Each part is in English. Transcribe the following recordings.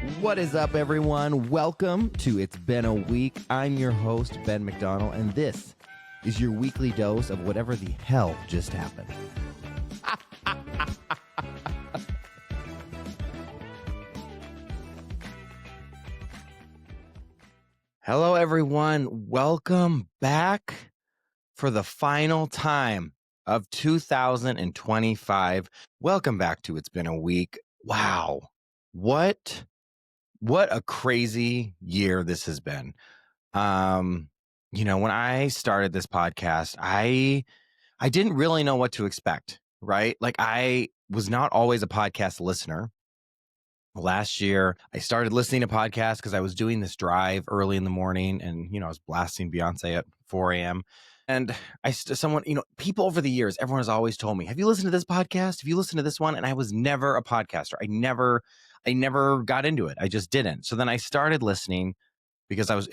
What is up, everyone? Welcome to It's Been a Week. I'm your host, Ben McDonald, and this is your weekly dose of whatever the hell just happened. Hello, everyone. Welcome back for the final time of 2025. Welcome back to It's Been a Week. Wow. What a crazy year this has been. When I started this podcast, I didn't really know what to expect, right? Like, I was not always a podcast listener. Last year, I started listening to podcasts because I was doing this drive early in the morning, and I was blasting Beyonce at 4 a.m. And people over the years, everyone has always told me, "Have you listened to this podcast? Have you listened to this one?" And I was never a podcaster. I never got into it. I just didn't. So then I started listening because I was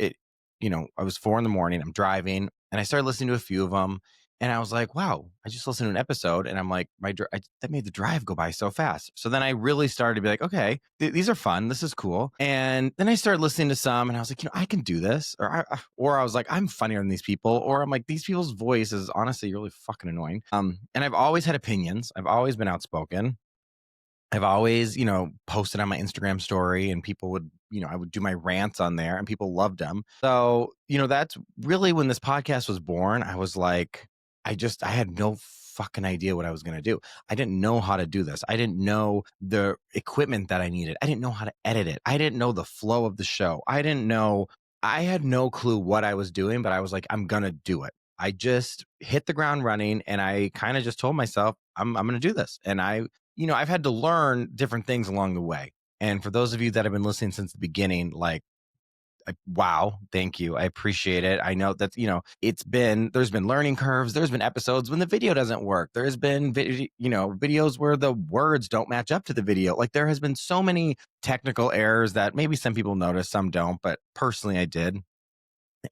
4 in the morning. I'm driving, and I started listening to a few of them. And I was like, wow, I just listened to an episode, and I'm like, that made the drive go by so fast. So then I really started to be like, okay, these are fun. This is cool. And then I started listening to some, and I was like, I can do this. Or I was like, I'm funnier than these people. Or I'm like, these people's voice is honestly really fucking annoying. And I've always had opinions. I've always been outspoken. I've always, posted on my Instagram story, and people would, I would do my rants on there, and people loved them. So, that's really when this podcast was born. I was like, I had no fucking idea what I was going to do. I didn't know how to do this. I didn't know the equipment that I needed. I didn't know how to edit it. I didn't know the flow of the show. I had no clue what I was doing, but I was like, I'm going to do it. I just hit the ground running, and I kind of just told myself, I'm going to do this. And I've had to learn different things along the way. And for those of you that have been listening since the beginning, wow, thank you. I appreciate it. I know that, there's been learning curves. There's been episodes when the video doesn't work. There's been, videos where the words don't match up to the video. Like, there has been so many technical errors that maybe some people notice, some don't, but personally I did.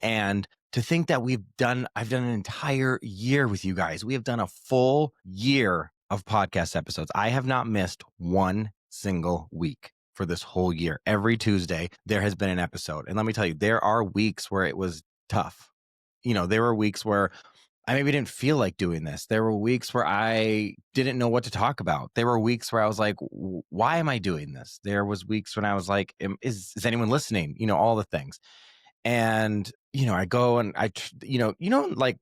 And to think that I've done an entire year with you guys. We have done a full year of podcast episodes. I have not missed one single week for this whole year. Every Tuesday, there has been an episode. And let me tell you, there are weeks where it was tough. There were weeks where I maybe didn't feel like doing this. There were weeks where I didn't know what to talk about. There were weeks where I was like, why am I doing this? There was weeks when I was like, is anyone listening? All the things. And, I go and like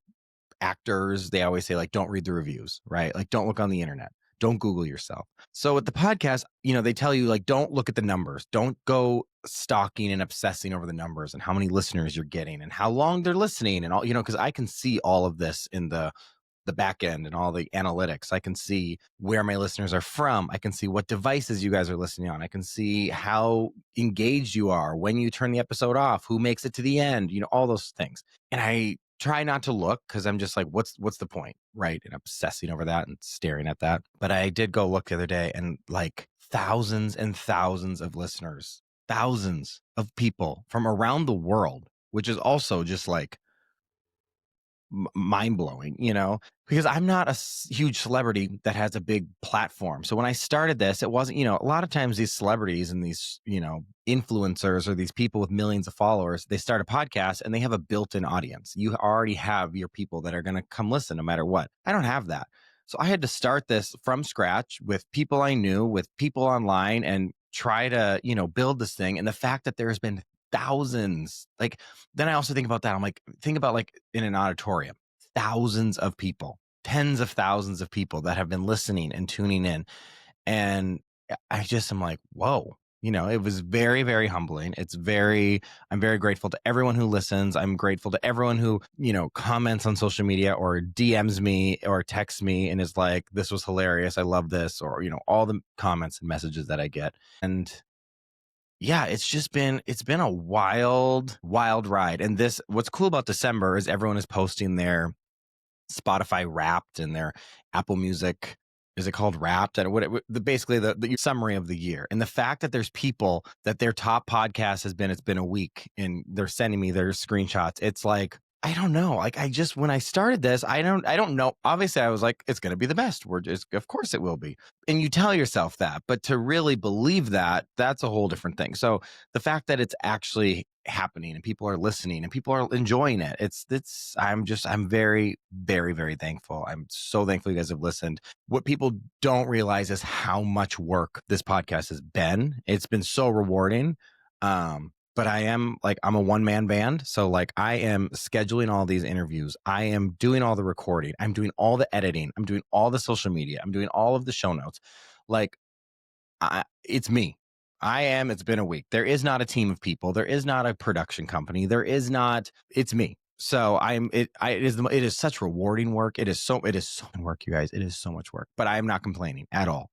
actors, they always say, like, don't read the reviews, right? Like, don't look on the internet. Don't Google yourself. So with the podcast, they tell you, like, don't look at the numbers. Don't go stalking and obsessing over the numbers and how many listeners you're getting and how long they're listening and all, because I can see all of this in the back end and all the analytics. I can see where my listeners are from. I can see what devices you guys are listening on. I can see how engaged you are when you turn the episode off, who makes it to the end, all those things. And I try not to look because I'm just like, what's the point, right? And obsessing over that and staring at that. But I did go look the other day, and like thousands and thousands of listeners, thousands of people from around the world, which is also just like mind-blowing, because I'm not a huge celebrity that has a big platform. So when I started this, it wasn't, a lot of times these celebrities and these, influencers or these people with millions of followers, they start a podcast and they have a built-in audience. You already have your people that are going to come listen no matter what. I don't have that. So I had to start this from scratch with people I knew, with people online, and try to, build this thing. And the fact that there's been thousands, like, then I also think about that. I'm like, think about like in an auditorium, thousands of people, tens of thousands of people that have been listening and tuning in. And I'm like, whoa, it was very, very humbling. I'm very grateful to everyone who listens. I'm grateful to everyone who, comments on social media or DMs me or texts me and is like, this was hilarious. I love this. Or, all the comments and messages that I get. And yeah, it's been a wild, wild ride. And what's cool about December is everyone is posting their Spotify Wrapped and their Apple Music. Is it called Wrapped? And basically the summary of the year. And the fact that there's people that their top podcast has been, it's been a week, and they're sending me their screenshots. It's like, I don't know. Like when I started this, I don't know. Obviously I was like, it's going to be the best. Of course it will be. And you tell yourself that, but to really believe that, that's a whole different thing. So the fact that it's actually happening and people are listening and people are enjoying it, I'm very, very, very thankful. I'm so thankful you guys have listened. What people don't realize is how much work this podcast has been. It's been so rewarding. But I'm a one-man band. So like I am scheduling all these interviews. I am doing all the recording. I'm doing all the editing. I'm doing all the social media. I'm doing all of the show notes. Like it's me. It's been a week. There is not a team of people. There is not a production company. It's me. So it is such rewarding work. It is so much work, you guys. It is so much work, but I am not complaining at all.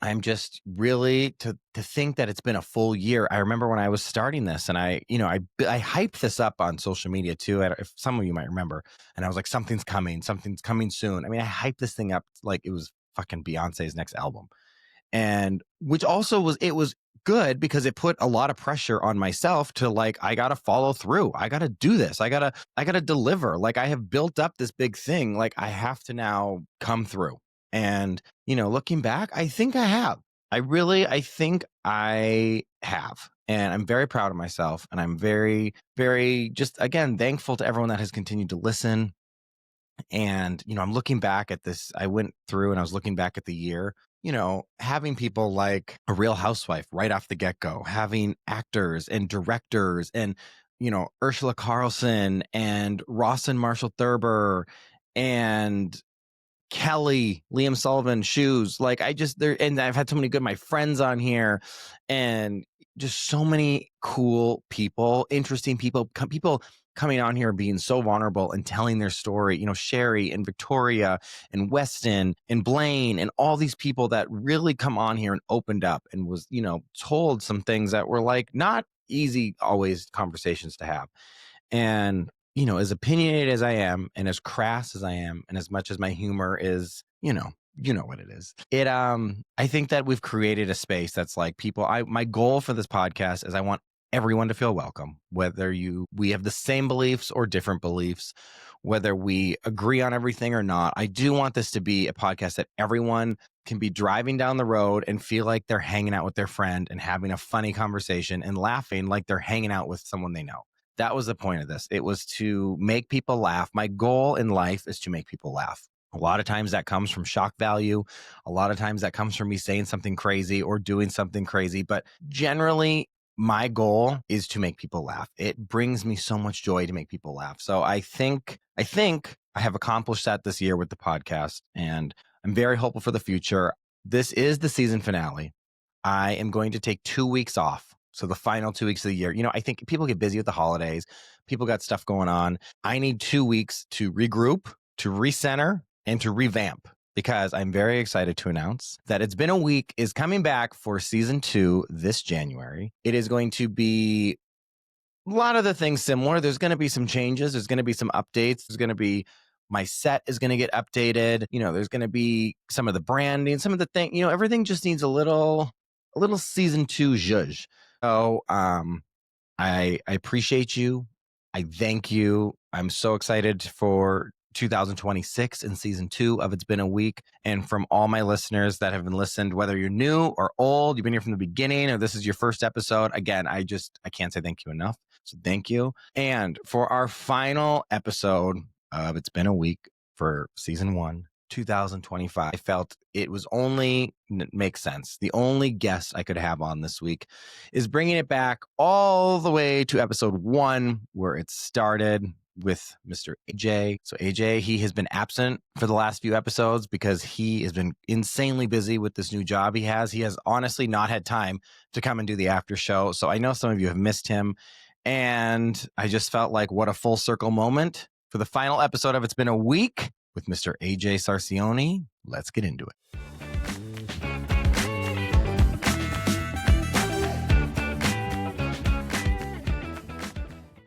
I'm just really to think that it's been a full year. I remember when I was starting this and I hyped this up on social media too. If some of you might remember, and I was like, something's coming soon. I mean, I hyped this thing up like it was fucking Beyonce's next album. And which also was good because it put a lot of pressure on myself to like, I got to follow through. I got to do this. I got to deliver. Like I have built up this big thing. Like I have to now come through. And, looking back, I think I have. I think I have. And I'm very proud of myself. And I'm very, very just, again, thankful to everyone that has continued to listen. And, I'm looking back at this. I went through and I was looking back at the year, having people like a Real Housewife right off the get-go, having actors and directors and, Ursula Carlson and Ross and Marshall Thurber and Kelly, Liam Sullivan, Shoes. Like and I've had so many my friends on here and just so many cool people, interesting people coming on here being so vulnerable and telling their story, Sherry and Victoria and Weston and Blaine and all these people that really come on here and opened up and was, told some things that were like not easy always conversations to have. And as opinionated as I am and as crass as I am and as much as my humor is, you know what it is. I think that we've created a space that's like my goal for this podcast is I want everyone to feel welcome, whether we have the same beliefs or different beliefs, whether we agree on everything or not. I do want this to be a podcast that everyone can be driving down the road and feel like they're hanging out with their friend and having a funny conversation and laughing like they're hanging out with someone they know. That was the point of this. It was to make people laugh. My goal in life is to make people laugh. A lot of times that comes from shock value. A lot of times that comes from me saying something crazy or doing something crazy. But generally, my goal is to make people laugh. It brings me so much joy to make people laugh. So I think I have accomplished that this year with the podcast, and I'm very hopeful for the future. This is the season finale. I am going to take 2 weeks off. So the final 2 weeks of the year, I think people get busy with the holidays. People got stuff going on. I need 2 weeks to regroup, to recenter, and to revamp, because I'm very excited to announce that It's Been a Week is coming back for season 2 this January. It is going to be a lot of the things similar. There's going to be some changes. There's going to be some updates. There's going to be my set is going to get updated. There's going to be some of the branding, some of the thing, everything just needs a little season 2 zhuzh. So I appreciate you. I thank you. I'm so excited for 2026 and season 2 of It's Been a Week. And from all my listeners that have been listened, whether you're new or old, you've been here from the beginning, or this is your first episode, again, I can't say thank you enough. So thank you. And for our final episode of It's Been a Week for season 1, 2025, I felt it was makes sense. The only guest I could have on this week is bringing it back all the way to episode 1, where it started, with Mr. AJ. So AJ, he has been absent for the last few episodes because he has been insanely busy with this new job he has. He has honestly not had time to come and do the after show. So I know some of you have missed him. And I just felt like what a full circle moment for the final episode of It's Been a Week with Mr. AJ Sarcione. Let's get into it.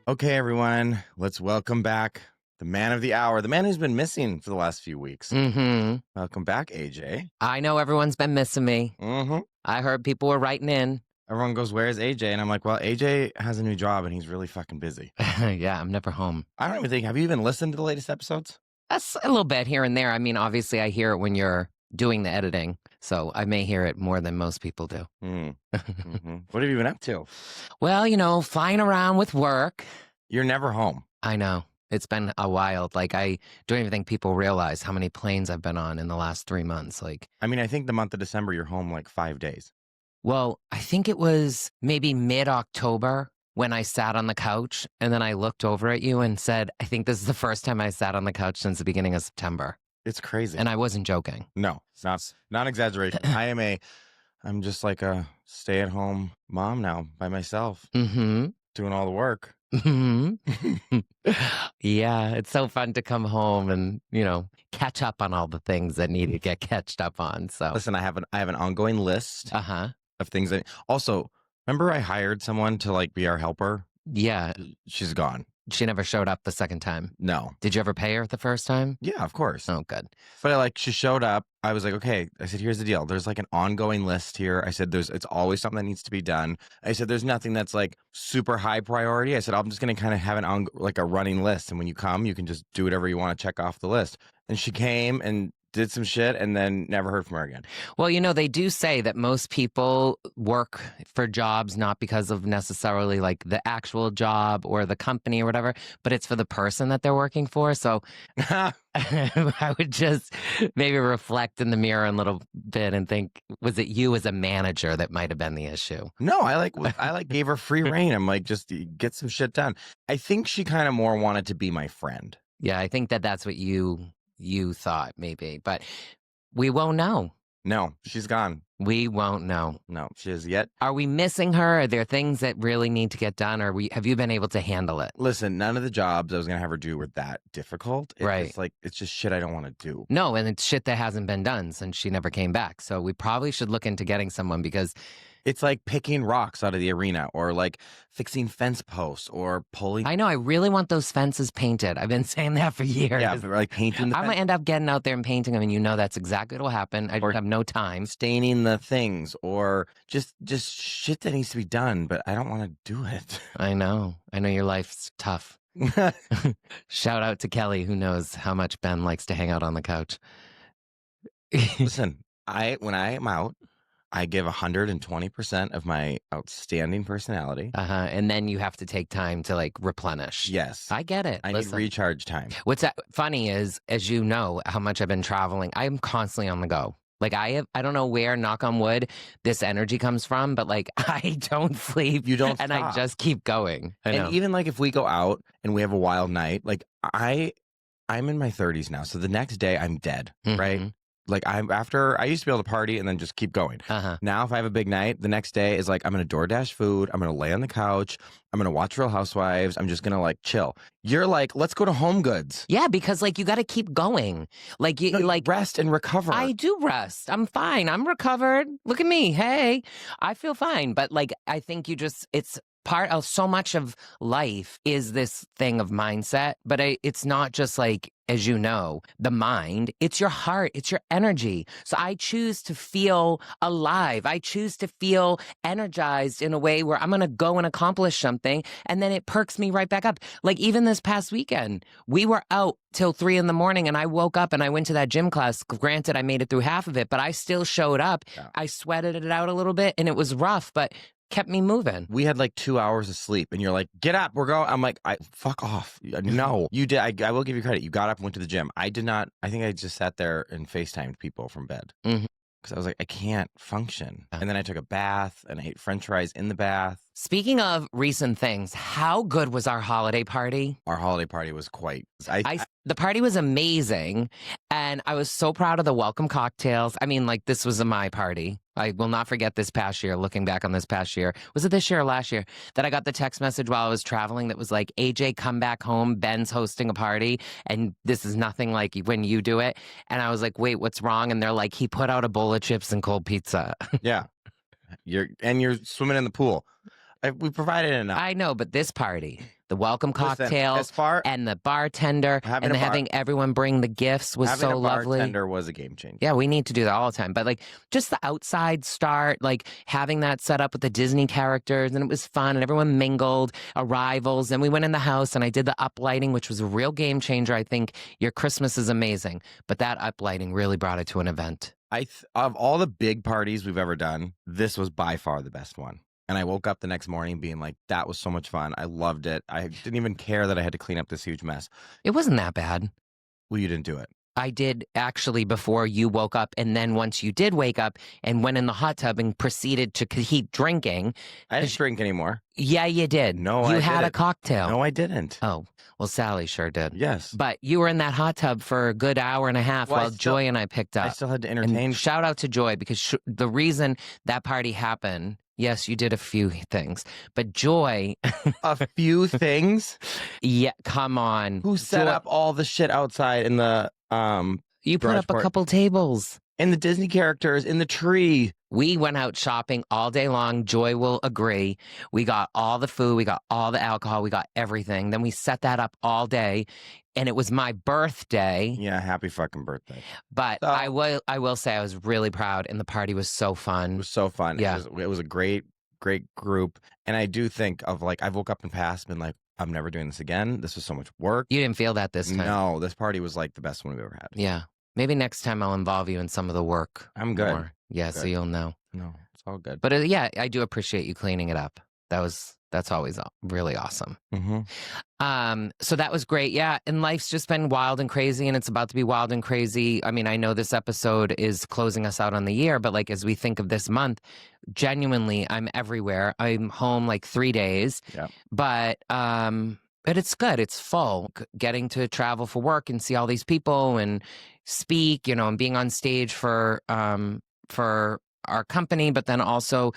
Okay, everyone, let's welcome back the man of the hour, the man who's been missing for the last few weeks. Mm-hmm. Welcome back, AJ. I know everyone's been missing me. Mm-hmm. I heard people were writing in. everyone goes, "Where's AJ?" And I'm like, "Well, AJ has a new job and he's really fucking busy." Yeah, I'm never home. I don't even think. Have you even listened to the latest episodes? That's a little bit here and there. I mean, obviously, I hear it when you're doing the editing, so I may hear it more than most people do. Mm-hmm. What have you been up to? Well, flying around with work. You're never home. I know. It's been a wild. Like, I don't even think people realize how many planes I've been on in the last 3 months. Like, I mean, I think the month of December, you're home like 5 days. well, I think it was maybe mid-October when I sat on the couch and then I looked over at you and said, I think this is the first time I sat on the couch since the beginning of September. It's crazy. And I wasn't joking. No, it's not exaggeration. I'm just like a stay-at-home mom now by myself, doing all the work. Yeah, it's so fun to come home and, catch up on all the things that need to get catched up on. So Listen, I have an ongoing list uh-huh. of things that also, remember I hired someone to like be our helper? Yeah. She's gone. She never showed up the second time. No. Did you ever pay her the first time? Yeah, of course. Oh, good. But she showed up. I was like, okay. I said, here's the deal. There's like an ongoing list here. I said, it's always something that needs to be done. I said, there's nothing that's like super high priority. I said, I'm just going to kind of have like a running list. And when you come, you can just do whatever you want to check off the list. And she came and did some shit and then never heard from her again. Well, they do say that most people work for jobs not because of necessarily like the actual job or the company or whatever, but it's for the person that they're working for. So I would just maybe reflect in the mirror a little bit and think, was it you as a manager that might have been the issue? No, I gave her free reign. I'm like, just get some shit done. I think she kind of more wanted to be my friend. Yeah, I think that's what you thought maybe, but we won't know. No, she's gone. We won't know. No, she is yet. Are we missing her? Are there things that really need to get done? Or have you been able to handle it? Listen, none of the jobs I was going to have her do were that difficult. Right. It's just shit I don't want to do. No, and it's shit that hasn't been done since she never came back. So we probably should look into getting someone because it's like picking rocks out of the arena or like fixing fence posts or pulling. I know. I really want those fences painted. I've been saying that for years. Yeah, like painting the I'm going to end up getting out there and painting them, and that's exactly what will happen. I have no time. Staining the things or just shit that needs to be done, but I don't want to do it. I know your life's tough. Shout out to Kelly, who knows how much Ben likes to hang out on the couch. Listen, when I am out, I give 120% of my outstanding personality. And then you have to take time to like replenish. Yes. I get it. I need recharge time. What's funny is, as you know, how much I've been traveling, I'm constantly on the go. Like I don't know where, knock on wood, this energy comes from, but like I don't sleep. You don't and stop. I just keep going. And even like if we go out and we have a wild night, like I'm in my 30s now. So the next day I'm dead, right? Like I used to be able to party and then just keep going. Now, if I have a big night, the next day is like, I'm going to DoorDash food. I'm going to lay on the couch. I'm going to watch Real Housewives. I'm just going to like chill. You're like, let's go to Home Goods. Yeah, because like you got to keep going. Like you like rest and recover. I do rest. I'm fine. I'm recovered. Look at me. Hey, I feel fine. But like, I think it's part of so much of life is this thing of mindset, but it's not just like, as you know, the mind, it's your heart, it's your energy. So I choose to feel alive. I choose to feel energized in a way where I'm going to go and accomplish something. And then it perks me right back up. Like even this past weekend, we were out till 3 a.m. and I woke up and I went to that gym class. Granted, I made it through half of it, but I still showed up. Yeah. I sweated it out a little bit and it was rough, but kept me moving. We had like 2 hours of sleep and you're like, get up, we're going. I'm like, fuck off. No, you did. I will give you credit. You got up and went to the gym. I did not. I think I just sat there and FaceTimed people from bed because I was like, I can't function. And then I took a bath and I ate French fries in the bath. Speaking of recent things, how good was our holiday party? Our holiday party was quite... The party was amazing, and I was so proud of the welcome cocktails. I mean, like, this was my party. I will not forget this past year, looking back on this past year. Was it this year or last year that I got the text message while I was traveling that was like, AJ, come back home. Ben's hosting a party, and this is nothing like when you do it. And I was like, wait, what's wrong? And they're like, he put out a bowl of chips and cold pizza. Yeah. You're swimming in the pool. We provided enough. I know, but this party, the welcome Listen, cocktails as far and the bartender having and a bar- having everyone bring the gifts was having so a lovely. bartender was a game changer. Yeah, we need to do that all the time. But like just the outside start, like having that set up with the Disney characters, and it was fun, and everyone mingled, arrivals, and we went in the house and I did the uplighting, which was a real game changer. I think your Christmas is amazing, but that uplighting really brought it to an event. Of all the big parties we've ever done, this was by far the best one. And I woke up the next morning being like, that was so much fun. I loved it. I didn't even care that I had to clean up this huge mess. It wasn't that bad. Well, you didn't do it. I did actually before you woke up, and then once you did wake up and went in the hot tub and proceeded to keep drinking. I didn't drink anymore. Yeah, you did. No, you I had a didn't. cocktail. No, I didn't. Oh, well, Sally sure did. Yes. But you were in that hot tub for a good hour and a half Well, while Joy and I picked up. I still had to entertain. And shout out to Joy, because the reason that party happened, yes, you did a few things, but Joy. A few things? Yeah, come on. Who set up all the shit outside in the You put garage up a part? couple tables. In the Disney characters, in the tree. We went out shopping all day long. Joy will agree. We got all the food. We got all the alcohol. We got everything. Then we set that up all day. And it was my birthday. Yeah, happy fucking birthday. But So- I will say I was really proud, and the party was so fun. It was so fun. Yeah. It was a great group. And I do think of like, I've woke up in the past, been like, I'm never doing this again. This was so much work. You didn't feel that this time? No, this party was like the best one we've ever had. Yeah. Maybe next time I'll involve you in some of the work. I'm good. more. Yeah, so Good. you'll know. No, it's all good. But yeah, I do appreciate you cleaning it up. That's always really awesome. Mm-hmm. So that was great. Yeah. And life's just been wild and crazy, and it's about to be wild and crazy. I mean, I know this episode is closing us out on the year, but like, as we think of this month, genuinely, I'm everywhere. I'm home like 3 days, Yeah. but it's good. It's full. Getting to travel for work and see all these people and speak, and being on stage for our company, but then also,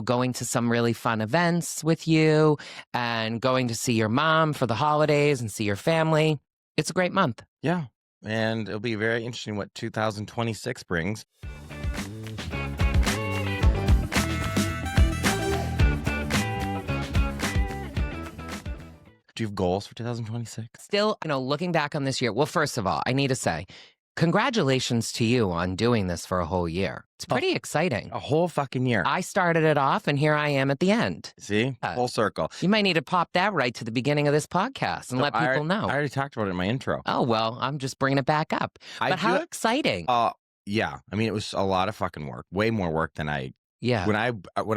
going to some really fun events with you and going to see your mom for the holidays and see your family. It's a great month. Yeah. And it'll be very interesting what 2026 brings. Do you have goals for 2026? Still, looking back on this year, well, first of all, I need to say, congratulations to you on doing this for a whole year. It's pretty exciting. A whole fucking year. I started it off, and here I am at the end. See? Full circle. You might need to pop that right to the beginning of this podcast and So let people know. I already talked about it in my intro. Oh, well, I'm just bringing it back up. But how exciting. Yeah. I mean, it was a lot of fucking work. Way more work than Yeah. when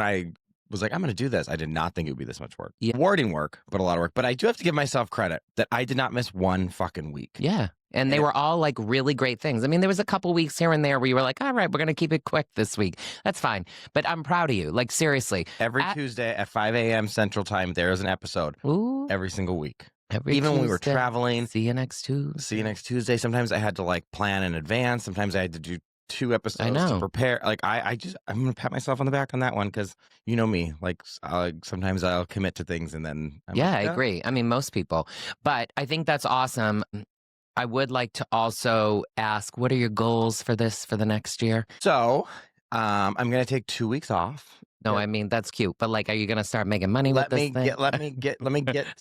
I was like, I'm going to do this, I did not think it would be this much work. Yeah. Rewarding work, but a lot of work. But I do have to give myself credit that I did not miss one fucking week. Yeah. And they were all like really great things. I mean, there was a couple weeks here and there where you were like, all right, we're going to keep it quick this week. That's fine. But I'm proud of you. Like, seriously. Every Tuesday at 5 a.m. Central Time, there is an episode. Ooh. Every single week. Even when we were traveling. See you next Tuesday. See you next Tuesday. Sometimes I had to like plan in advance. Sometimes I had to do 2 episodes to prepare. Like I'm going to pat myself on the back on that one because you know me. Like sometimes I'll commit to things and then. I agree. I mean, most people. But I think that's awesome. I would like to also ask, what are your goals for the next year? So I'm going to take 2 weeks off. No, I mean, that's cute. But like, are you going to start making money with this thing? Let me get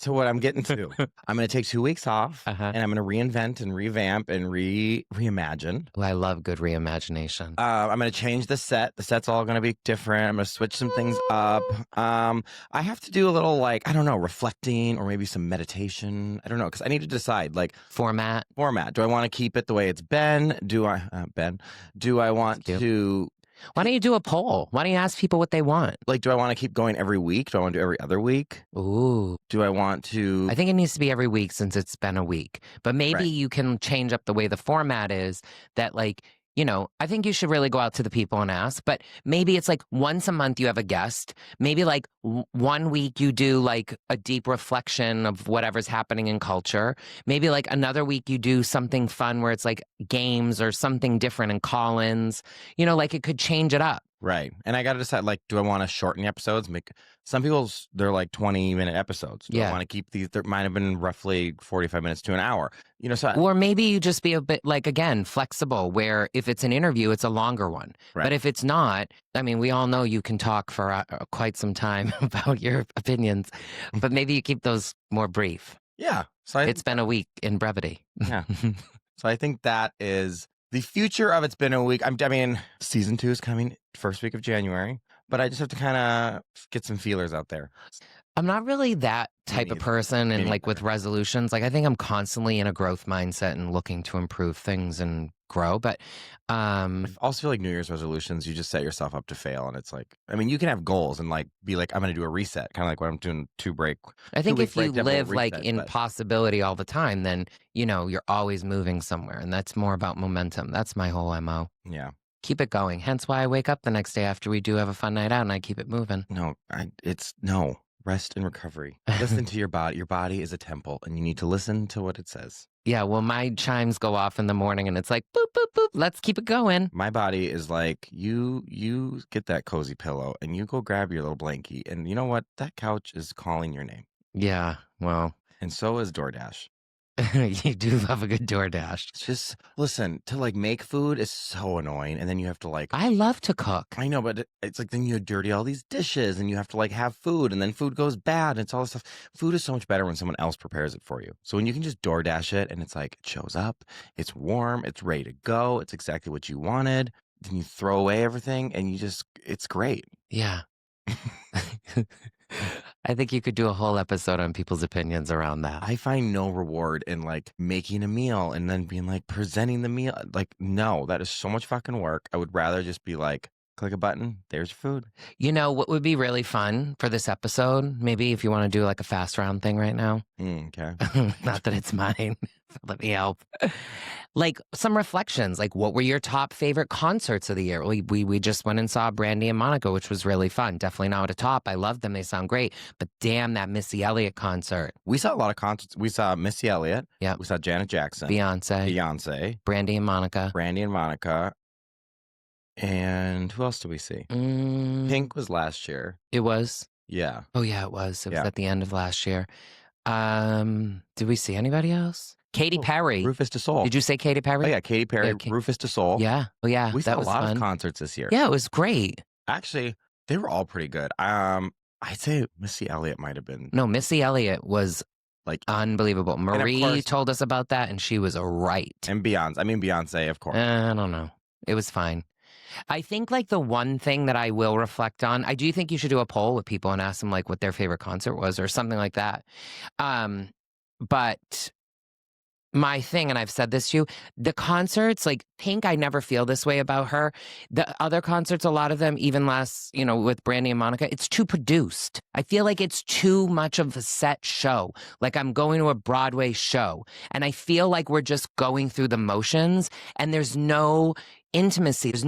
to what I'm getting to. I'm going to take 2 weeks off and I'm going to reinvent and revamp and reimagine. Oh, I love good reimagination. I'm going to change the set. The set's all going to be different. I'm going to switch some things up. I have to do a little like, I don't know, reflecting or maybe some meditation. I don't know, because I need to decide like format. Do I want to keep it the way it's been? Do I want to... Why don't you do a poll? Why don't you ask people what they want? Like, do I want to keep going every week? Do I want to do every other week? Ooh. Do I want to... I think it needs to be every week since it's been a week. But maybe you can change up the way the format is that like, I think you should really go out to the people and ask. But maybe it's like once a month you have a guest. Maybe like 1 week you do like a deep reflection of whatever's happening in culture. Maybe like another week you do something fun where it's like games or something different and call-ins. Like it could change it up. Right. And I got to decide, like, do I want to shorten the episodes? Make some people's, they're like 20-minute episodes. Do I Yeah. want to keep these? There might have been roughly 45 minutes to an hour. So Or maybe you just be a bit like, again, flexible, where if it's an interview, it's a longer one. Right. But if it's not, I mean, we all know you can talk for quite some time about your opinions, but maybe you keep those more brief. Yeah. So It's been a week in brevity. Yeah. So I think that is the future of It's Been a Week. I mean, season 2 is coming first week of January, but I just have to kind of get some feelers out there. I'm not really that type of neither. person, and Me like with resolutions, like I think I'm constantly in a growth mindset and looking to improve things and grow. But I also feel like New Year's resolutions, you just set yourself up to fail. And it's like, I mean, you can have goals and like be like, I'm going to do a reset, kind of like what I'm doing I think if you break, live like reset, in but- possibility all the time, then you're always moving somewhere, and that's more about momentum. That's my whole MO. Yeah. Keep it going. Hence why I wake up the next day after we do have a fun night out and I keep it moving. No, rest and recovery. Listen to your body. Your body is a temple and you need to listen to what it says. Yeah, well, my chimes go off in the morning and it's like, boop, boop, boop, let's keep it going. My body is like, you get that cozy pillow and you go grab your little blankie. And you know what? That couch is calling your name. Yeah, well. And so is DoorDash. You do love a good DoorDash. It's just, listen, to like make food is so annoying. And then you have to like, I love to cook. I know, but it's like, then you dirty all these dishes and you have to like have food and then food goes bad. And it's all this stuff. Food is so much better when someone else prepares it for you. So when you can just DoorDash it and it's like, it shows up, it's warm, it's ready to go. It's exactly what you wanted. Then you throw away everything and it's great. Yeah. I think you could do a whole episode on people's opinions around that. I find no reward in like making a meal and then being like presenting the meal. Like, no, that is so much fucking work. I would rather just be like, click a button, there's your food. You know what would be really fun for this episode? Maybe if you want to do like a fast round thing right now. Okay. Not that it's mine. Let me help. Like some reflections, like what were your top favorite concerts of the year? We just went and saw Brandy and Monica, which was really fun. Definitely not a top. I love them. They sound great. But damn, that Missy Elliott concert. We saw a lot of concerts. We saw Missy Elliott. Yeah. We saw Janet Jackson. Beyonce. Brandy and Monica. And who else did we see? Pink was last year. It was? Yeah. Oh, yeah, it was. It was at the end of last year. Did we see anybody else? Katy Perry. Rufus Du Sol. Did you say Katy Perry? Oh, yeah, Katy Perry, Rufus Du Sol. Yeah. Oh, yeah. We saw a lot fun. of concerts this year. Yeah, it was great. Actually, they were all pretty good. I'd say Missy Elliott might have been. No, Missy Elliott was like unbelievable. Marie told us about that, and she was right. And Beyonce, of course. I don't know. It was fine. I think like the one thing that I will reflect on, I do think you should do a poll with people and ask them like what their favorite concert was or something like that. But my thing, and I've said this to you, the concerts, like Pink, I never feel this way about her. The other concerts, a lot of them, even last, with Brandy and Monica, it's too produced. I feel like it's too much of a set show. Like I'm going to a Broadway show and I feel like we're just going through the motions and there's no intimacy. There's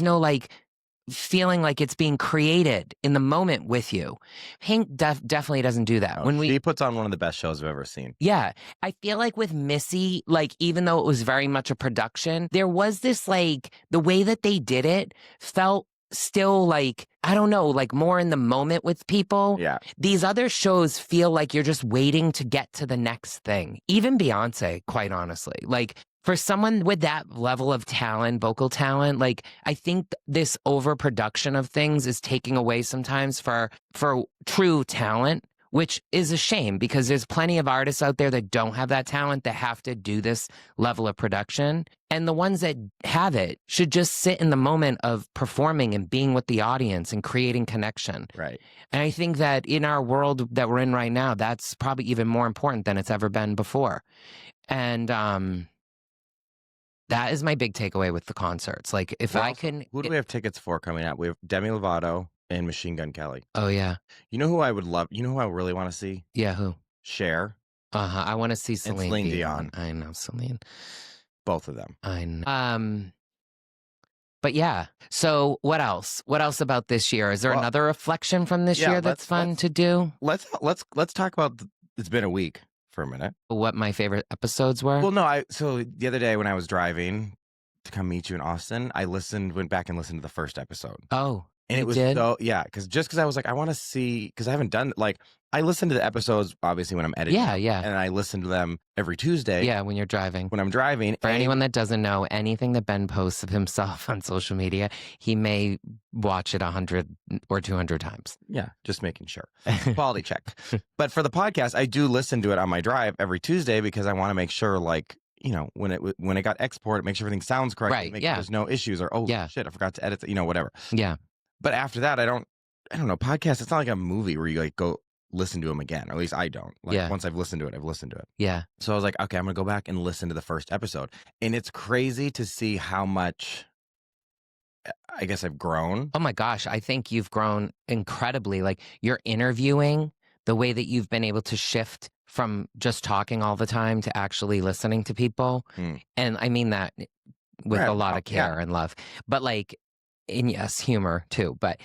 no like feeling like it's being created in the moment with you. Pink definitely doesn't do that. She puts on one of the best shows I've ever seen. Yeah. I feel like with Missy, like even though it was very much a production, there was this like the way that they did it felt still like, I don't know, like more in the moment with people. Yeah. These other shows feel like you're just waiting to get to the next thing. Even Beyonce, quite honestly. Like for someone with that level of talent, vocal talent, like I think this overproduction of things is taking away sometimes for true talent, which is a shame because there's plenty of artists out there that don't have that talent that have to do this level of production. And the ones that have it should just sit in the moment of performing and being with the audience and creating connection. Right. And I think that in our world that we're in right now, that's probably even more important than it's ever been before. And that is my big takeaway with the concerts. Like if I can... Who do we have tickets for coming out? We have Demi Lovato and Machine Gun Kelly. Oh, yeah. You know who I would love? You know who I really want to see? Yeah, who? Cher. Uh-huh. I want to see Celine, and Celine Dion. I know, Celine. Both of them. I know. But yeah. So what else? What else about this year? Is there another reflection from this year that's fun to do? Let's talk about It's Been a Week for a minute. What my favorite episodes were? Well, no. So the other day when I was driving to come meet you in Austin, I went back and listened to the first episode. Oh, And you it was did? so, yeah, because I was like, I want to see, because I haven't done, like, I listen to the episodes, obviously, when I'm editing Yeah, them, yeah. and I listen to them every Tuesday Yeah, when you're driving. when I'm driving. For anyone that doesn't know, anything that Ben posts of himself on social media, he may watch it 100 or 200 times. Yeah, just making sure. Quality check. But for the podcast, I do listen to it on my drive every Tuesday because I want to make sure, like, when it got exported, make sure everything sounds correct. Right, Make yeah. sure there's no issues or, Yeah. shit, I forgot to edit, whatever. Yeah. But after that, I don't know, podcasts, it's not like a movie where you like go listen to them again. Or at least I don't. Like, Yeah. once I've listened to it, I've listened to it. Yeah. So I was like, okay, I'm going to go back and listen to the first episode. And it's crazy to see how much, I guess, I've grown. Oh my gosh, I think you've grown incredibly. Like, you're interviewing, the way that you've been able to shift from just talking all the time to actually listening to people. Mm. And I mean that with Right. a lot of care and love. But like, and yes, humor too. But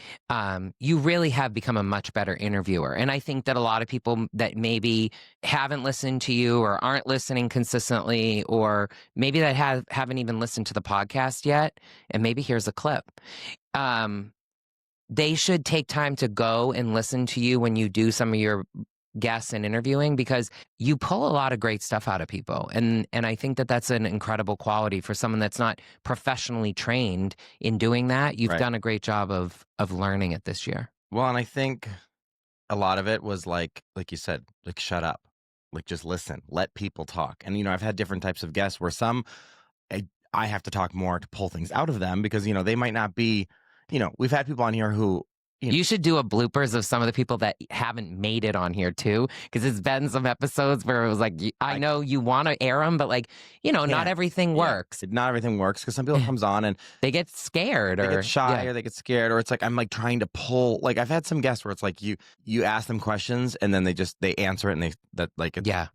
you really have become a much better interviewer. And I think that a lot of people that maybe haven't listened to you or aren't listening consistently, or maybe that haven't even listened to the podcast yet, and maybe here's a clip. They should take time to go and listen to you when you do some of your guests and interviewing, because you pull a lot of great stuff out of people. And I think that that's an incredible quality for someone that's not professionally trained in doing that. You've Right. done a great job of learning it this year. Well, and I think a lot of it was like you said, like, shut up, like, just listen, let people talk. And, I've had different types of guests where some, I have to talk more to pull things out of them because, they might not be, we've had people on here who, You should do a bloopers of some of the people that haven't made it on here too, because it's been some episodes where it was like, I know you want to air them, but like, not everything works. Not everything works because some people comes on and They get scared they or get shy or they get scared, or it's like I'm like trying to pull. Like, I've had some guests where it's like you ask them questions and then they answer it and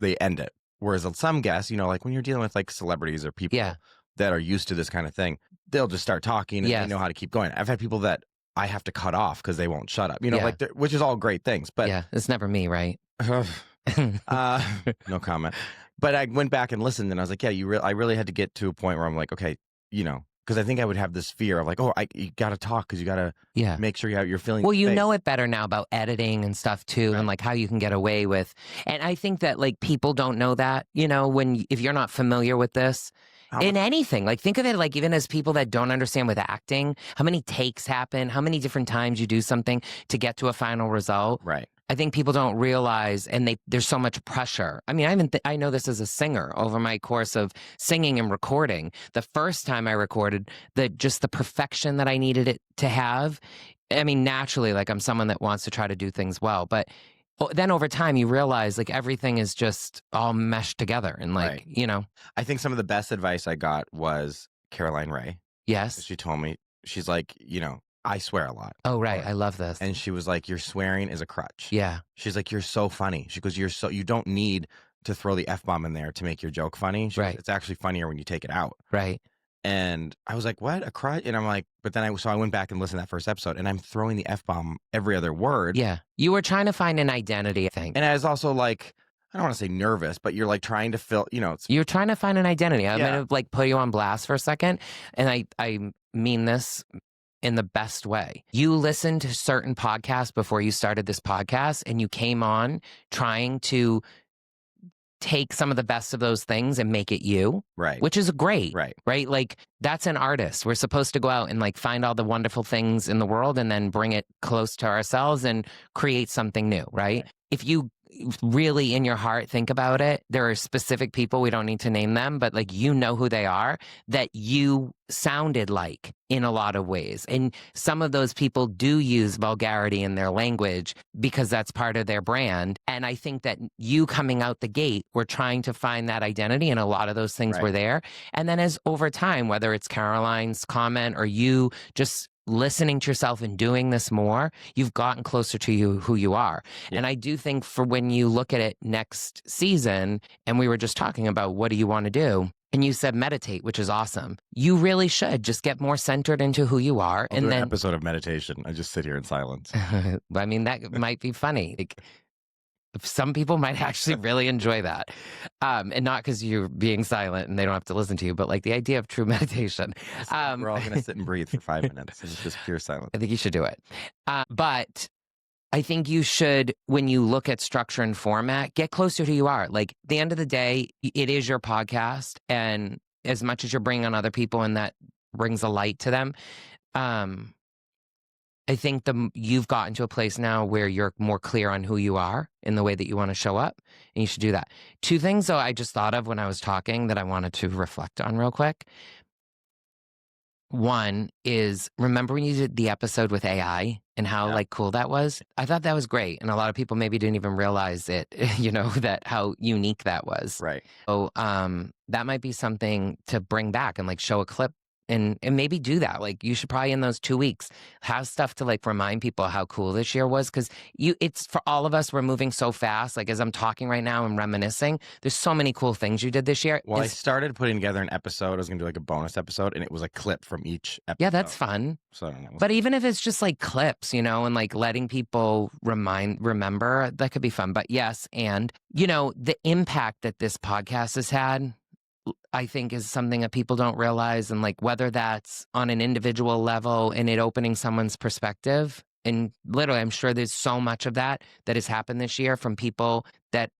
they end it. Whereas some guests, like when you're dealing with like celebrities or people that are used to this kind of thing, they'll just start talking and they know how to keep going. I've had people that I have to cut off because they won't shut up, like, which is all great things. But it's never me, right? No comment. But I went back and listened and I was like, I really had to get to a point where I'm like, okay, because I think I would have this fear of like, you got to talk because you got to make sure you're feeling. Well, you know it better now about editing and stuff too, and like how you can get away with. And I think that like people don't know that, if you're not familiar with this. In anything, like think of it like even as people that don't understand with acting, how many takes happen, how many different times you do something to get to a final result. Right. I think people don't realize, and there's so much pressure. I mean, I know this as a singer over my course of singing and recording. The first time I recorded, just the perfection that I needed it to have. I mean, naturally, like I'm someone that wants to try to do things well, but then over time you realize like everything is just all meshed together and like, I think some of the best advice I got was Caroline Ray. Yes. She told me, she's like, I swear a lot. Oh, right. I love this. And she was like, your swearing is a crutch. Yeah. She's like, you're so funny. She goes, you don't need to throw the F-bomb in there to make your joke funny. She goes, it's actually funnier when you take it out. Right. And I was like, what? A crutch? And I'm like, but then I went back and listened to that first episode and I'm throwing the F-bomb every other word. Yeah. You were trying to find an identity, I think. And I was also like, I don't want to say nervous, but you're like trying to fill, you're trying to find an identity. I'm going to like put you on blast for a second. And I mean this in the best way. You listened to certain podcasts before you started this podcast and you came on trying to take some of the best of those things and make it you. Right. Which is great. Right. Like that's an artist. We're supposed to go out and like find all the wonderful things in the world and then bring it close to ourselves and create something new. Right. If you really in your heart think about it, there are specific people, we don't need to name them, but like who they are, that you sounded like in a lot of ways. And some of those people do use vulgarity in their language because that's part of their brand. And I think that you coming out the gate were trying to find that identity, and a lot of those things were there. And then as over time, whether it's Caroline's comment or you just listening to yourself and doing this more, you've gotten closer to who you are. Yeah. And I do think for when you look at it next season, and we were just talking about what do you want to do? And you said meditate, which is awesome. You really should just get more centered into who you are. I'll and do then an episode of meditation. I just sit here in silence. I mean, that might be funny. Like, Some people might actually really enjoy that. And not because you're being silent and they don't have to listen to you, but like the idea of true meditation. We're all going to sit and breathe for 5 minutes. And it's just pure silence. I think you should do it. But I think you should, when you look at structure and format, get closer to who you are. Like, at the end of the day, it is your podcast. And as much as you're bringing on other people and that brings a light to them, I think you've gotten to a place now where you're more clear on who you are in the way that you want to show up, and you should do that. Two things, though, I just thought of when I was talking that I wanted to reflect on real quick. One is, remember when you did the episode with AI and how like cool that was? I thought that was great. And a lot of people maybe didn't even realize it, that how unique that was. Right. So that might be something to bring back and like show a clip and maybe do that. Like you should probably in those 2 weeks have stuff to like remind people how cool this year was. Cause it's for all of us, we're moving so fast. Like as I'm talking right now, I'm reminiscing. There's so many cool things you did this year. Well, I started putting together an episode. I was going to do like a bonus episode and it was a clip from each episode. Yeah, that's fun. So I don't know. But even if it's just like clips, and like letting people remember, that could be fun. But yes, and the impact that this podcast has had, I think is something that people don't realize. And like whether that's on an individual level and it opening someone's perspective. And literally, I'm sure there's so much of that has happened this year from people that,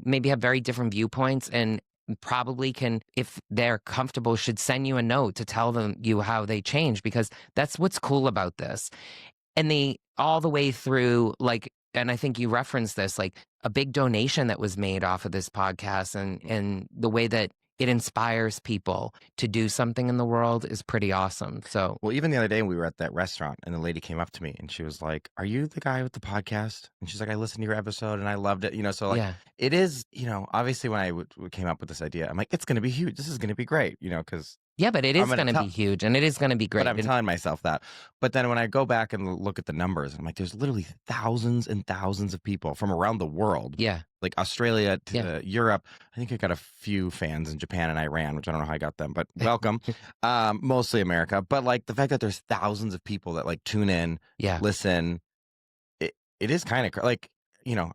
maybe have very different viewpoints and probably can, if they're comfortable, should send you a note to tell them how they change, because that's what's cool about this. And all the way through, like, and I think you referenced this, like a big donation that was made off of this podcast and the way that it inspires people to do something in the world is pretty awesome. So, well, even the other day we were at that restaurant and the lady came up to me and she was like, "Are you the guy with the podcast?" And she's like, "I listened to your episode and I loved it." So like it is, obviously when I came up with this idea, I'm like, it's going to be huge. This is going to be great, because yeah, but it is going to be huge and it is going to be great. But I'm telling myself that. But then when I go back and look at the numbers, I'm like, there's literally thousands and thousands of people from around the world. Yeah. Like Australia to Europe. I think I got a few fans in Japan and Iran, which I don't know how I got them, but welcome. Mostly America. But like the fact that there's thousands of people that like tune in, listen, it is kind of like,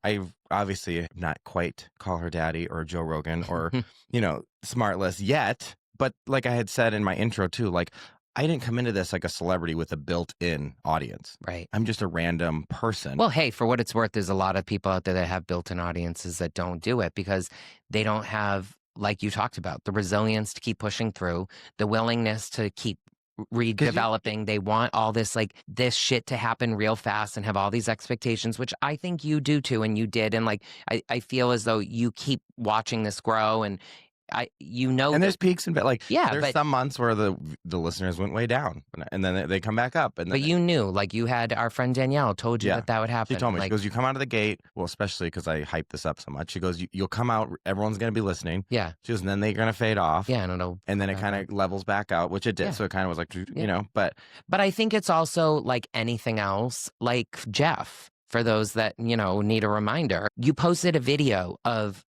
I've obviously not quite Call Her Daddy or Joe Rogan or, Smartless yet. But like I had said in my intro too, like I didn't come into this like a celebrity with a built-in audience. Right. I'm just a random person. Well, hey, for what it's worth, there's a lot of people out there that have built-in audiences that don't do it because they don't have, like you talked about, the resilience to keep pushing through, the willingness to keep redeveloping. They want all this, like this shit to happen real fast and have all these expectations, which I think you do too. And you did. And like, I feel as though you keep watching this grow and and there's peaks and like there's but some months where the listeners went way down and then they come back up but you knew, like you had our friend Danielle told you that would happen. She told me, like, she goes, you come out of the gate, well, especially because I hyped this up so much, she goes, you'll come out, everyone's going to be listening, she goes, and then they're going to fade off, and then it kind of levels back out, which it did, so it kind of was like but I think it's also like anything else, like Jeff, for those that need a reminder, you posted a video of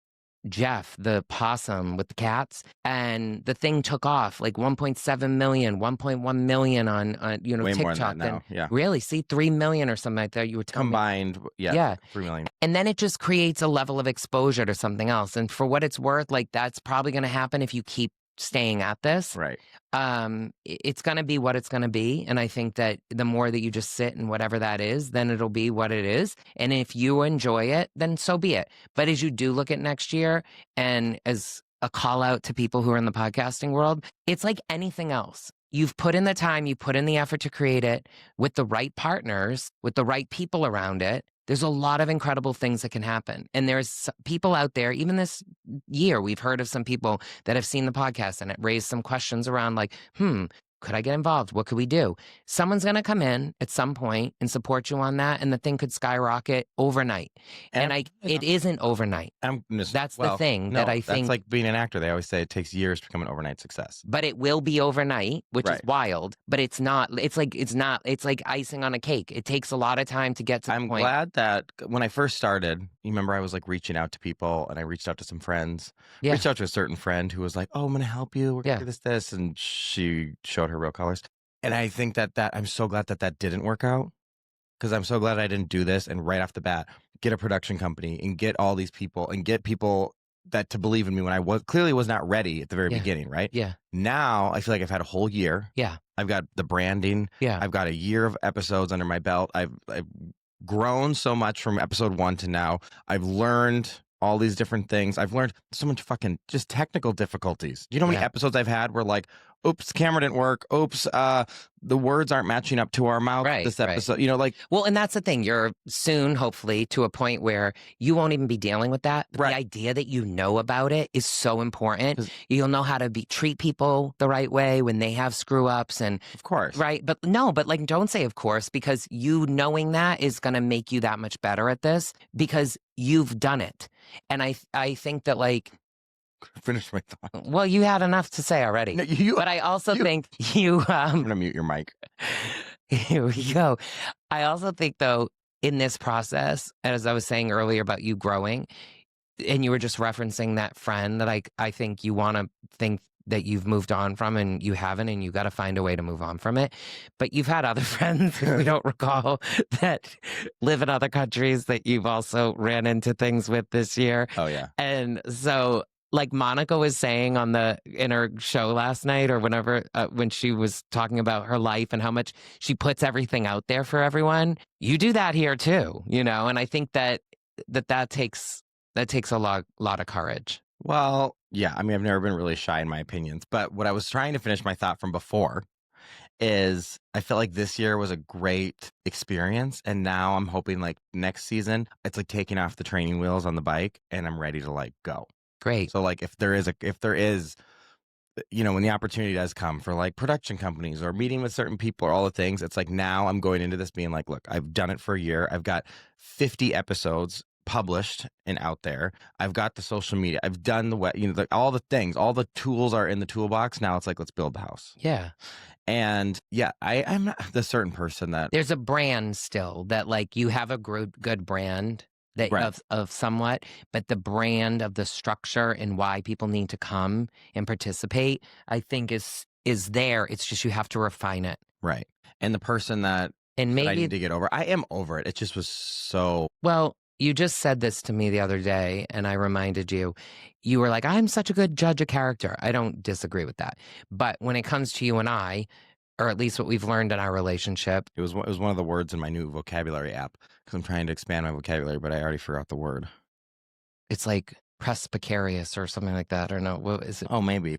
Jeff, the possum with the cats, and the thing took off like 1.7 million, 1.1 million on way TikTok. More than that now. Really, see 3 million or something like that. You were telling combined, me. 3 million. And then it just creates a level of exposure to something else. And for what it's worth, like that's probably going to happen if you keep staying at this. Right. It's going to be what it's going to be. And I think that the more that you just sit in whatever that is, then it'll be what it is. And if you enjoy it, then so be it. But as you do look at next year, and as a call out to people who are in the podcasting world, it's like anything else. You've put in the time, you put in the effort to create it with the right partners, with the right people around it. There's a lot of incredible things that can happen. And there's people out there, even this year, we've heard of some people that have seen the podcast and it raised some questions around like, could I get involved? What could we do? Someone's going to come in at some point and support you on that, and the thing could skyrocket overnight. And it isn't overnight. That's the thing that I think. That's like being an actor. They always say it takes years to become an overnight success. But it will be overnight, which is wild. But it's not. It's like icing on a cake. It takes a lot of time to get to the point. I'm glad that when I first started, you remember I was like reaching out to people, and I reached out to some friends. Yeah. Reached out to a certain friend who was like, "Oh, I'm going to help you. We're going to do this," and she showed her real colors. And I think that I'm so glad that didn't work out, because I'm so glad I didn't do this and right off the bat get a production company and get all these people and get people that to believe in me when I clearly was not ready at the very Yeah. beginning, right? Yeah. Now I feel like I've had a whole year. Yeah. I've got the branding. Yeah. I've got a year of episodes under my belt. I've grown so much from episode 1 to now. I've learned all these different things. I've learned so much fucking just technical difficulties. You know how many episodes I've had where like, oops, camera didn't work. Oops, the words aren't matching up to our mouth this episode. You know, like, well, and that's the thing. You're soon, hopefully, to a point where you won't even be dealing with that. But the idea that you know about it is so important. You'll know how to treat people the right way when they have screw ups, and of course, right. But no, but like, don't say of course, because you knowing that is going to make you that much better at this because you've done it. And I think that like. Finish my thought. Well, you had enough to say already. No, but I also think you. I'm gonna mute your mic. Here we go. I also think, though, in this process, as I was saying earlier about you growing, and you were just referencing that friend that I think you want to think that you've moved on from, and you haven't, and you got to find a way to move on from it. But you've had other friends who we don't recall that live in other countries that you've also ran into things with this year. Oh yeah, and so. Like Monica was saying in her show last night or whenever when she was talking about her life and how much she puts everything out there for everyone. You do that here too, you know, and I think that takes a lot of courage. Well, yeah, I mean, I've never been really shy in my opinions, but what I was trying to finish my thought from before is I feel like this year was a great experience, and now I'm hoping like next season it's like taking off the training wheels on the bike and I'm ready to like go. Great. So like if there is, you know, when the opportunity does come for like production companies or meeting with certain people or all the things, it's like now I'm going into this being like, look, I've done it for a year. I've got 50 episodes published and out there. I've got the social media. I've done all the things, all the tools are in the toolbox. Now it's like, let's build the house. Yeah. And yeah, I'm not the certain person that there's a brand still that like you have a good brand that of somewhat, but the brand of the structure and why people need to come and participate, I think is there. It's just you have to refine it. Right. And the person that I need to get over, I am over it. It just was so. Well, you just said this to me the other day, and I reminded you. You were like, I'm such a good judge of character. I don't disagree with that. But when it comes to you and I, or at least what we've learned in our relationship. It was one of the words in my new vocabulary app because I'm trying to expand my vocabulary, but I already forgot the word. It's like perspicacious or something like that, or no? What is it? Oh, maybe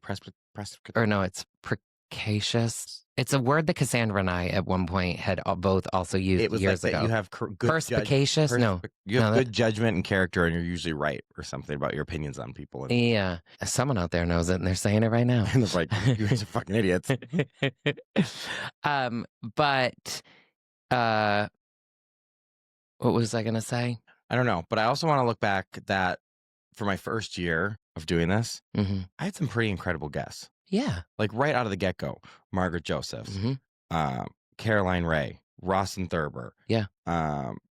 or no, it's precacious. It's a word that Cassandra and I at one point had both also used it was years like ago. You have good perspicacious? No. You have good judgment and character, and you're usually right or something about your opinions on people. Yeah. Someone out there knows it, and they're saying it right now. And it's like, you guys are fucking idiots. But what was I going to say? I don't know. But I also want to look back that for my first year of doing this, I had some pretty incredible guests. Yeah. Like right out of the get-go, Margaret Josephs, Caroline Ray, Rawson Thurber. Yeah.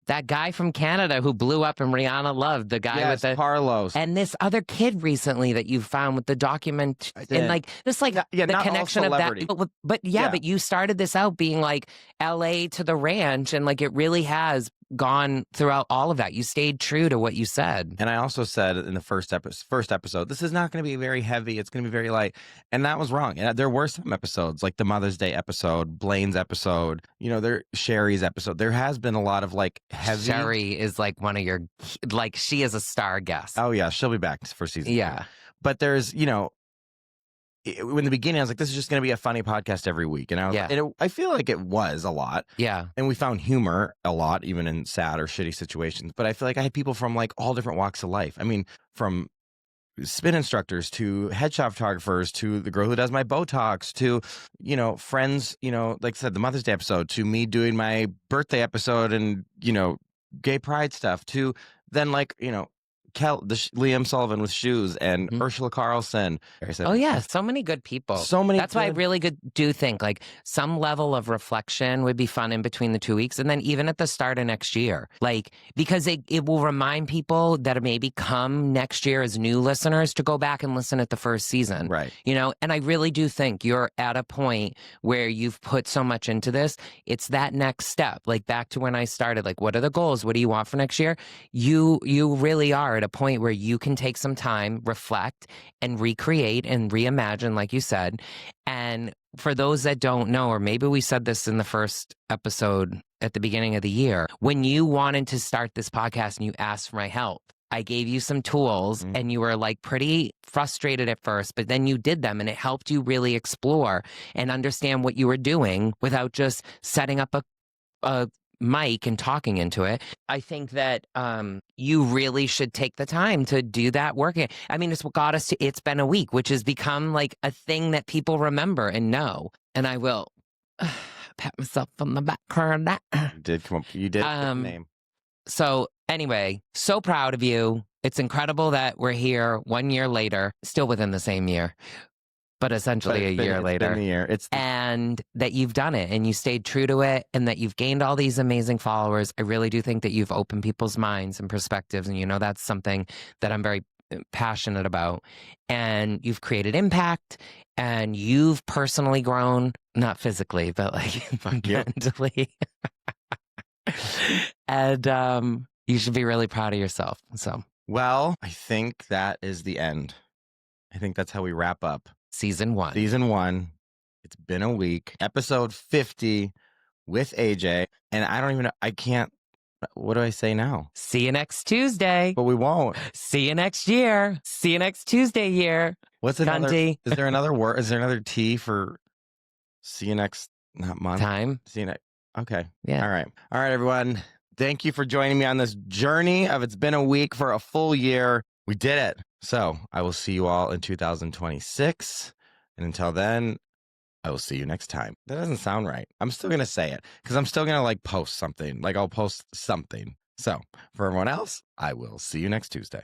That guy from Canada who blew up and Rihanna loved, the guy with the Carlos, and this other kid recently that you found with the document and like this like the connection of that. But you started this out being like LA to the ranch, and like it really has gone throughout all of that. You stayed true to what you said. And I also said in the first episode, this is not going to be very heavy. It's going to be very light. And that was wrong. And there were some episodes like the Mother's Day episode, Blaine's episode, Sherry's episode. There has been a lot of like heavy. Sherry is like one of your, like she is a star guest. Oh yeah. She'll be back for season 2. But there's, in the beginning, I was like, this is just going to be a funny podcast every week. And I feel like it was a lot. Yeah. And we found humor a lot, even in sad or shitty situations. But I feel like I had people from like all different walks of life. I mean, from spin instructors to headshot photographers to the girl who does my Botox to, friends, like I said, the Mother's Day episode to me doing my birthday episode and, gay pride stuff to then like, Liam Sullivan with Shoes and Mhm. Ursula Carlson. Oh yeah, so many good people. So many. That's why I really do think like some level of reflection would be fun in between the 2 weeks, and then even at the start of next year, like because it will remind people that maybe come next year as new listeners to go back and listen at the first season, Right. You know, and I really do think you're at a point where you've put so much into this. It's that next step, like back to when I started. Like, what are the goals? What do you want for next year? You really are at a point where you can take some time, reflect, and recreate and reimagine, like you said. And for those that don't know, or maybe we said this in the first episode at the beginning of the year, when you wanted to start this podcast and you asked for my help, I gave you some tools and you were like pretty frustrated at first, but then you did them and it helped you really explore and understand what you were doing without just setting up a mic and talking into it. I think that you really should take the time to do that work. I mean, it's what got us to It's Been a Week, which has become like a thing that people remember and know. And I will pat myself on the back for that. You did come up. You did pick the name. So anyway, so proud of you. It's incredible that we're here 1 year later, still within the same year, but essentially a year later. And that you've done it and you stayed true to it and that you've gained all these amazing followers. I really do think that you've opened people's minds and perspectives. And, you know, that's something that I'm very passionate about. And you've created impact and you've personally grown, not physically, but like mentally. And you should be really proud of yourself. So, well, I think that is the end. I think that's how we wrap up Season 1. Season 1. It's been a week. Episode 50 with AJ. And I don't even know. I can't. What do I say now? See you next Tuesday. But we won't. See you next year. See you next Tuesday year. What's another? Is there another word? Is there another T for see you next month? Time. See you next. Okay. Yeah. All right. All right, everyone. Thank you for joining me on this journey of It's Been a Week for a full year. We did it. So I will see you all in 2026. And until then, I will see you next time. That doesn't sound right. I'm still going to say it because I'm still going to like post something. Like I'll post something. So for everyone else, I will see you next Tuesday.